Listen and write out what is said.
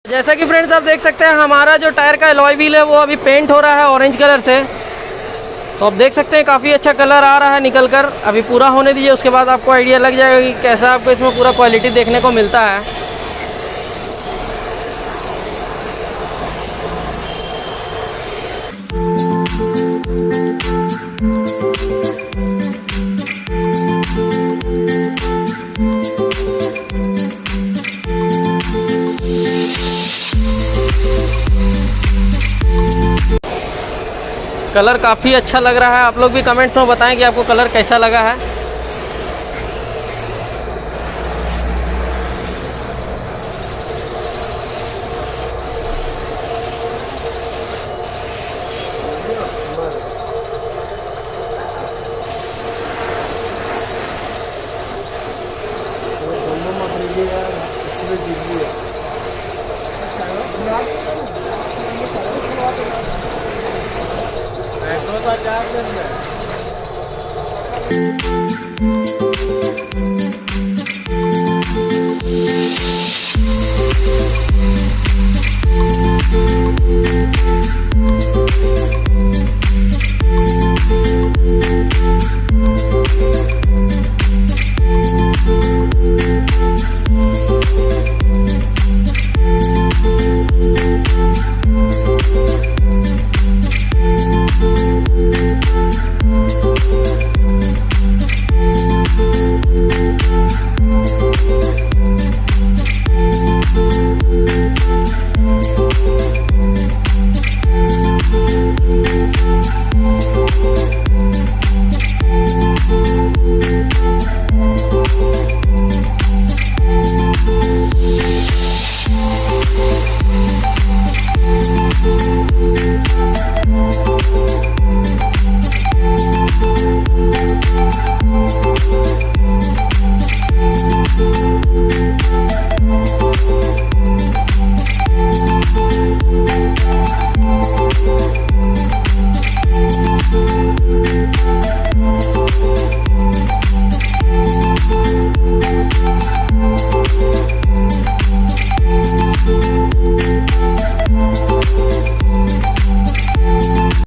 जैसा कि फ्रेंड्स आप देख सकते हैं हमारा जो टायर का अलॉय व्हील है वो अभी पेंट हो रहा है ऑरेंज कलर से। तो आप देख सकते हैं काफ़ी अच्छा कलर आ रहा है निकल कर। अभी पूरा होने दीजिए, उसके बाद आपको आइडिया लग जाएगा कि कैसा आपको इसमें पूरा क्वालिटी देखने को मिलता है। कलर काफ़ी अच्छा लग रहा है। आप लोग भी कमेंट्स में बताएं कि आपको कलर कैसा लगा है।